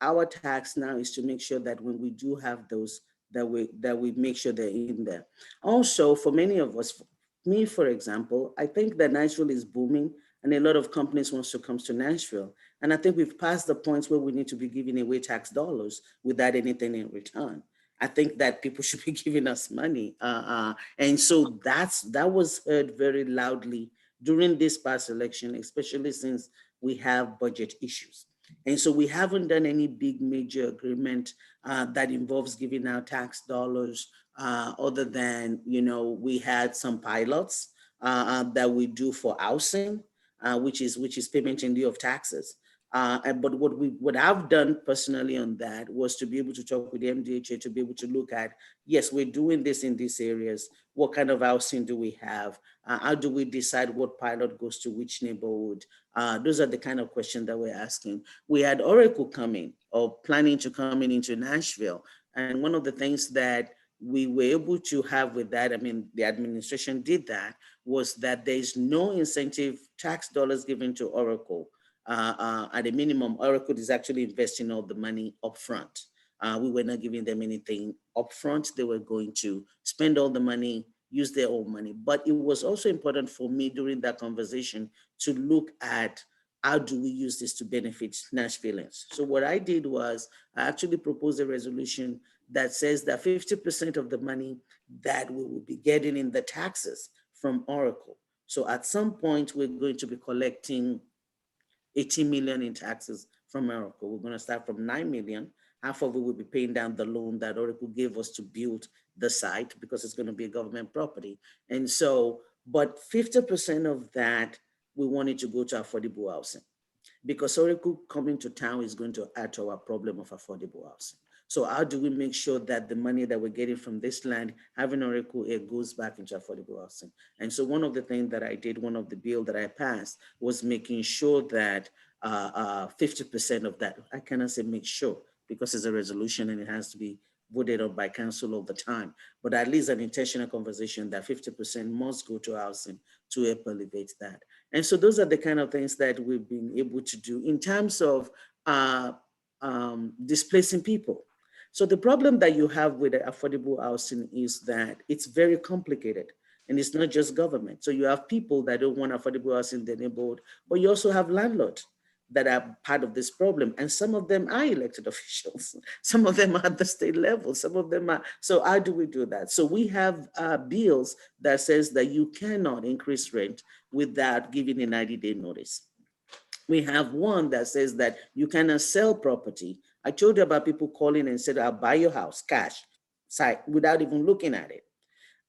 our task now is to make sure that when we do have those, that we make sure they're in there. Also, for many of us, me, for example, I think that Nashville is booming and a lot of companies wants to come to Nashville. And I think we've passed the points where we need to be giving away tax dollars without anything in return. I think that people should be giving us money. And so that was heard very loudly during this past election, especially since we have budget issues. And so we haven't done any big major agreement that involves giving out tax dollars other than, you know, we had some pilots that we do for housing, which is payment in lieu of taxes. But what I've done personally on that was to be able to talk with the MDHA to be able to look at, yes, we're doing this in these areas. What kind of housing do we have? How do we decide what pilot goes to which neighborhood? Those are the kind of questions that we're asking. We had Oracle coming or planning to come into Nashville. And one of the things that we were able to have with that, I mean, the administration did that, was that there's no incentive tax dollars given to Oracle. At a minimum, Oracle is actually investing all the money upfront. We were not giving them anything upfront. They were going to spend all the money, use their own money. But it was also important for me during that conversation to look at how do we use this to benefit Nashvillians. So what I did was I actually proposed a resolution that says that 50% of the money that we will be getting in the taxes from Oracle. So at some point, we're going to be collecting 80 million in taxes from Oracle. We're going to start from 9 million. Half of it will be paying down the loan that Oracle gave us to build the site because it's going to be a government property. And so, but 50% of that, we wanted to go to affordable housing because Oracle coming to town is going to add to our problem of affordable housing. So how do we make sure that the money that we're getting from this land, having Oracle, it goes back into affordable housing? And so one of the things that I did, one of the bill that I passed was making sure that 50% of that, I cannot say make sure because it's a resolution and it has to be voted on by council all the time, but at least an intentional conversation that 50% must go to housing to help elevate that. And so those are the kind of things that we've been able to do in terms of displacing people. So the problem that you have with affordable housing is that it's very complicated and it's not just government. So you have people that don't want affordable housing in their neighborhood, but you also have landlords that are part of this problem. And some of them are elected officials. Some of them are at the state level. Some of them are, so how do we do that? So we have bills that says that you cannot increase rent without giving a 90-day notice. We have one that says that you cannot sell property I told you about people calling and said, I'll buy your house, cash, without even looking at it.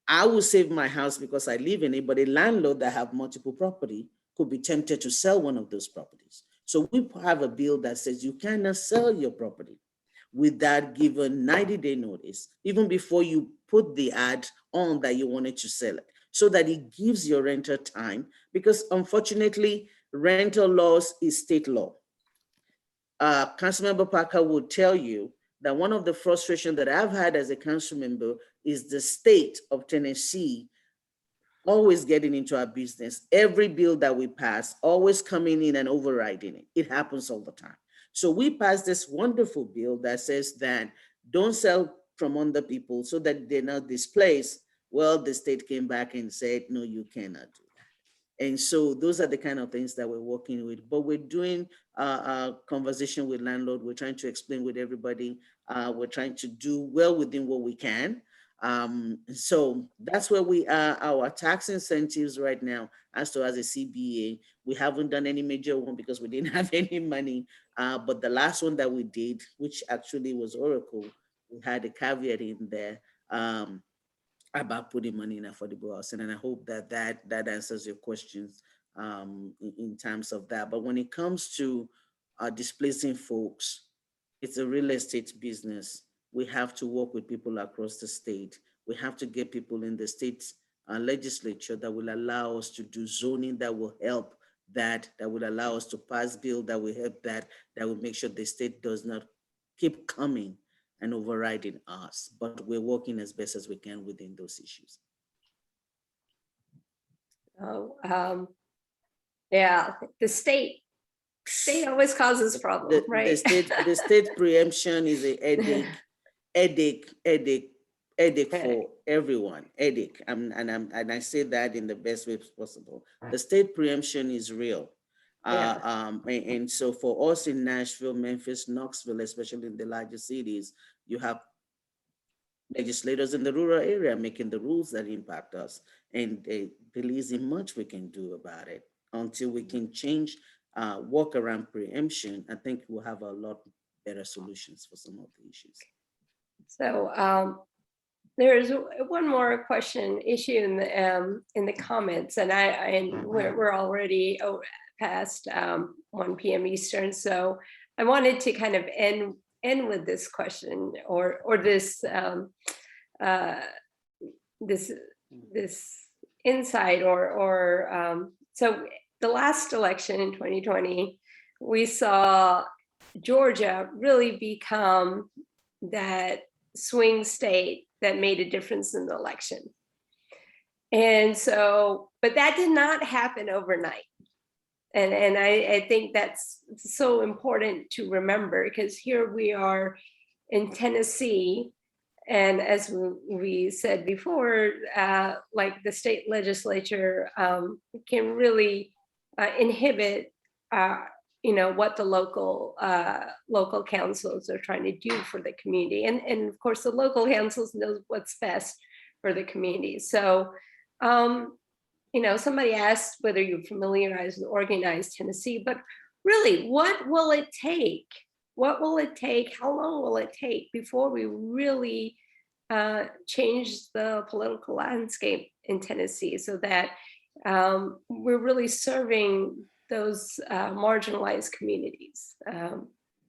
I will save my house because I live in it, but a landlord that have multiple property could be tempted to sell one of those properties. So we have a bill that says you cannot sell your property without giving 90-day notice, even before you put the ad on that you wanted to sell it, so that it gives your renter time, because unfortunately, rental laws is state law. Councilmember Parker will tell you that one of the frustrations that I've had as a council member is the state of Tennessee always getting into our business. Every bill that we pass, always coming in and overriding it. It happens all the time. So we passed this wonderful bill that says that don't sell from under people so that they're not displaced. Well, the state came back and said, no, you cannot do that. And so those are the kind of things that we're working with, but we're doing a conversation with landlord. We're trying to explain with everybody. We're trying to do well within what we can. So that's where we are. Our tax incentives right now, as a CBA, we haven't done any major one because we didn't have any money. But the last one that we did, which actually was Oracle, we had a caveat in there about putting money in affordable housing. And I hope that that answers your questions in terms of that. But when it comes to displacing folks, it's a real estate business. We have to work with people across the state. We have to get people in the state legislature that will allow us to do zoning that will help that will allow us to pass bill that will help that will make sure the state does not keep coming and overriding us. But we're working as best as we can within those issues. Yeah, the state always causes problems, right? The state preemption is a headache for everyone. Headache, and I say that in the best way possible. The state preemption is real. And so for us in Nashville, Memphis, Knoxville, especially in the larger cities, you have legislators in the rural area making the rules that impact us, and there isn't much we can do about it until we can change, work around preemption. I think we'll have a lot better solutions for some of the issues. So there's one more issue in the comments, and we're already past 1 p.m. Eastern, so I wanted to kind of end with this question or this this insight so the last election in 2020, we saw Georgia really become that swing state that made a difference in the election. And so, but that did not happen overnight. And I think that's so important to remember, because here we are in Tennessee, and as we said before, like the state legislature can really inhibit what the local councils are trying to do for the community. And of course, the local councils know what's best for the community. So, somebody asked whether you're familiarized with organized Tennessee, but really, what will it take? What will it take? How long will it take before we really change the political landscape in Tennessee so that we're really serving those marginalized communities?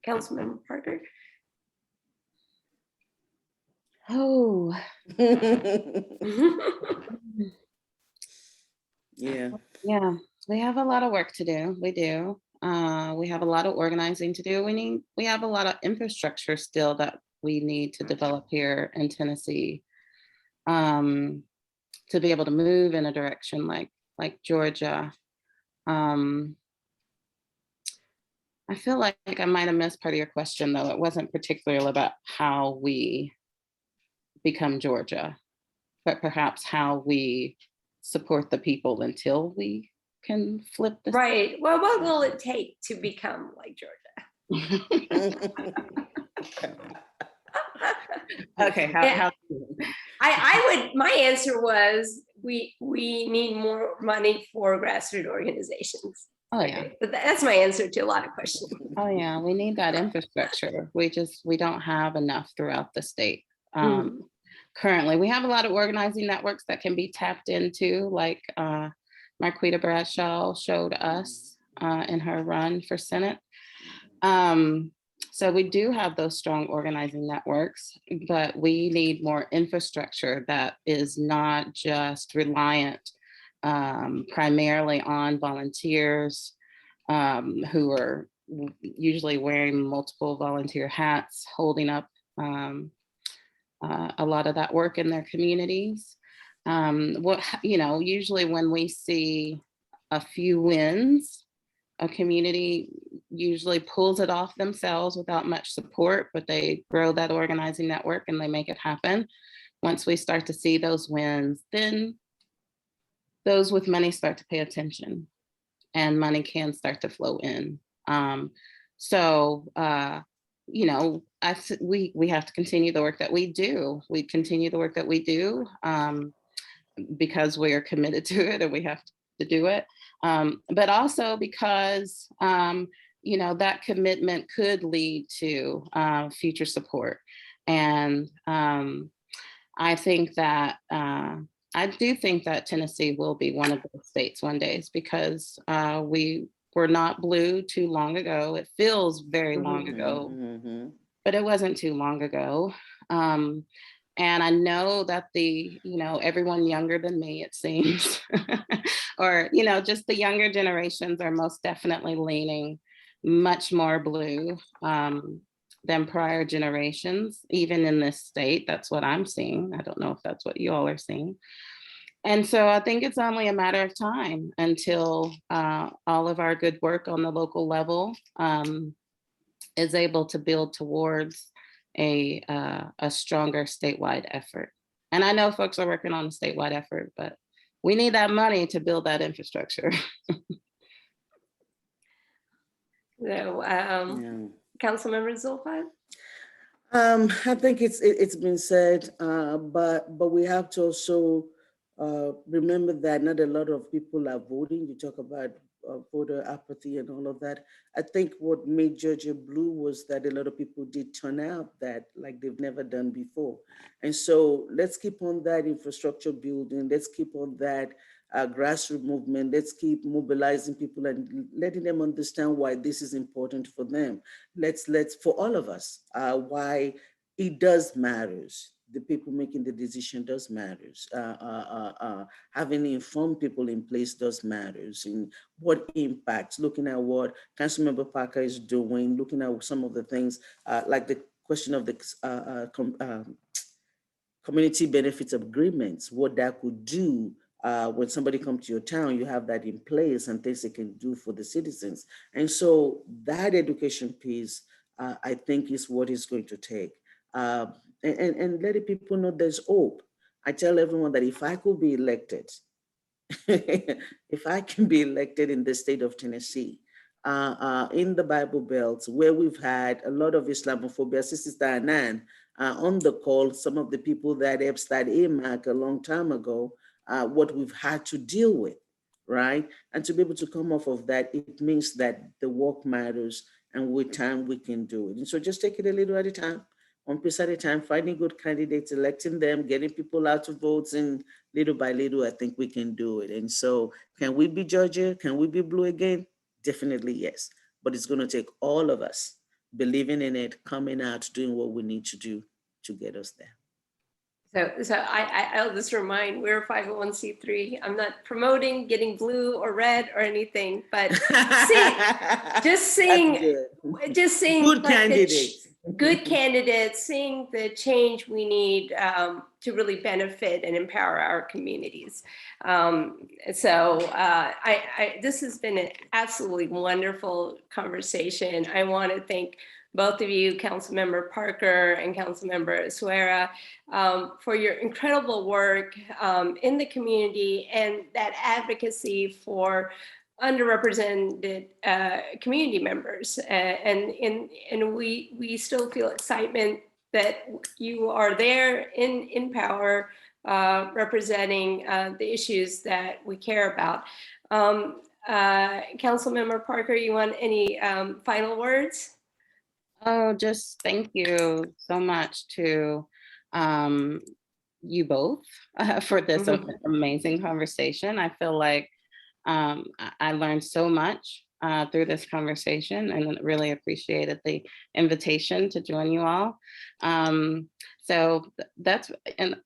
Councilmember Parker? Oh. Yeah, we have a lot of work to do. We do. We have a lot of organizing to do. We have a lot of infrastructure still that we need to develop here in Tennessee to be able to move in a direction like Georgia. I feel like I might have missed part of your question, though. It wasn't particularly about how we become Georgia, but perhaps how we support the people until we can flip this. Right. Well, what will it take to become like Georgia? Okay. My answer was we need more money for grassroots organizations. Oh, yeah. Okay, but that's my answer to a lot of questions. Oh, yeah. We need that infrastructure. We don't have enough throughout the state. Mhm. Currently, we have a lot of organizing networks that can be tapped into, like Marquita Bradshaw showed us in her run for Senate. So we do have those strong organizing networks, but we need more infrastructure that is not just reliant primarily on volunteers who are usually wearing multiple volunteer hats, holding up a lot of that work in their communities. Usually when we see a few wins, a community usually pulls it off themselves without much support, but they grow that organizing network and they make it happen. Once we start to see those wins, then those with money start to pay attention and money can start to flow in. We have to continue the work that we do. We continue the work that we do because we are committed to it and we have to do it. But also because, that commitment could lead to future support. And I do think that Tennessee will be one of those states one day, because we were not blue too long ago. It feels very long ago, but it wasn't too long ago. And I know that everyone younger than me, it seems, or, just the younger generations are most definitely leaning much more blue than prior generations, even in this state. That's what I'm seeing. I don't know if that's what you all are seeing. And so I think it's only a matter of time until all of our good work on the local level is able to build towards a stronger statewide effort. And I know folks are working on a statewide effort, but we need that money to build that infrastructure. So, Councilmember Zulfat? I think it's been said, but we have to also remember that not a lot of people are voting. You talk about voter apathy and all of that. I think what made Georgia blue was that a lot of people did turn out that like they've never done before. And so let's keep on that infrastructure building. Let's keep on that grassroots movement. Let's keep mobilizing people and letting them understand why this is important for them. Let's for all of us, why it does matters. The people making the decision does matters. Having informed people in place does matters. And what impacts, looking at what Councilmember Parker is doing, looking at some of the things like the question of the community benefits agreements, what that could do when somebody comes to your town, you have that in place and things they can do for the citizens. And so that education piece, I think, is what it's going to take. And letting people know there's hope. I tell everyone that if I could be elected, if I can be elected in the state of Tennessee, in the Bible Belt, where we've had a lot of Islamophobia, Sister Diane on the call, some of the people that helped start AMAC a long time ago, what we've had to deal with, right? And to be able to come off of that, it means that the work matters and with time we can do it. And so just take it a little at a time, one piece at a time, finding good candidates, electing them, getting people out to votes, and little by little, I think we can do it. And so can we be Georgia? Can we be blue again? Definitely yes. But it's going to take all of us believing in it, coming out, doing what we need to do to get us there. So I'll just remind, we're a 501c3. I'm not promoting getting blue or red or anything, but just seeing good candidates. Good candidates, seeing the change we need to really benefit and empower our communities. This has been an absolutely wonderful conversation. I want to thank both of you, Councilmember Parker and Councilmember Suara, for your incredible work in the community and that advocacy for underrepresented community members. And we still feel excitement that you are there in power, representing the issues that we care about. Councilmember Parker, you want any final words? Oh, just thank you so much to you both for this amazing conversation. I feel like I learned so much through this conversation and really appreciated the invitation to join you all. So that's, and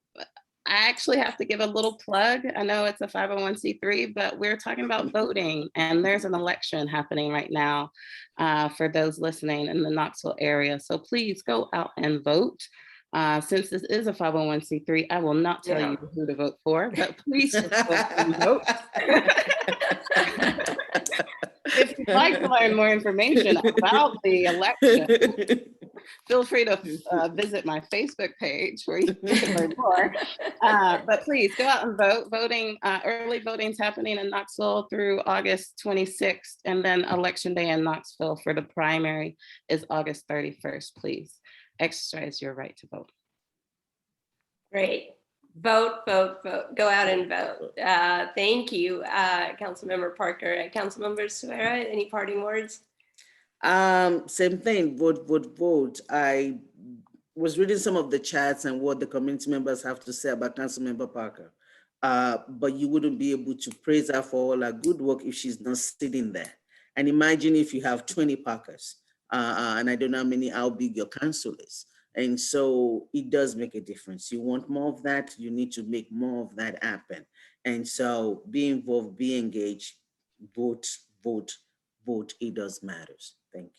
I actually have to give a little plug. I know it's a 501c3, but we're talking about voting, and there's an election happening right now for those listening in the Knoxville area. So please go out and vote. Since this is a 501c3, I will not tell you who to vote for, but please just go and vote. If you'd like to learn more information about the election, feel free to visit my Facebook page where you can learn more. But please go out and vote. Early voting is happening in Knoxville through August 26th, and then Election Day in Knoxville for the primary is August 31st. Please exercise your right to vote. Great. Vote, vote, vote. Go out and vote. Thank you, Councilmember Parker. Councilmember Suara, any parting words? Same thing, vote, vote, vote. I was reading some of the chats and what the community members have to say about Councilmember Parker. But you wouldn't be able to praise her for all her good work if she's not sitting there. And imagine if you have 20 Parkers, and I don't know how big your council is. And so it does make a difference. You want more of that, you need to make more of that happen. And so be involved, be engaged, vote, vote, vote. It does matters. Thank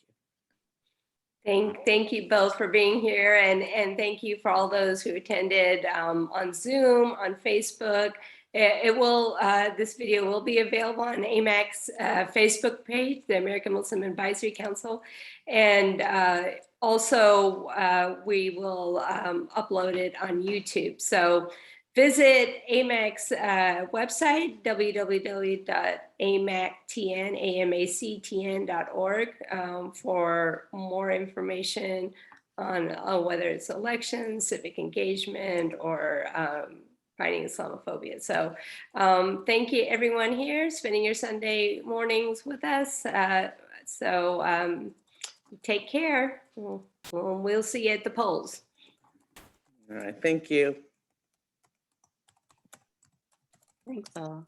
you. Thank you both for being here, and thank you for all those who attended on Zoom, on Facebook. This video will be available on AMAC's Facebook page, the American Muslim Advisory Council, and also we will upload it on YouTube. So visit AMAC's website, www.amactn.org, for more information on whether it's elections, civic engagement, or fighting Islamophobia. So thank you everyone here spending your Sunday mornings with us. Take care. We'll see you at the polls. All right, thank you. Thanks all.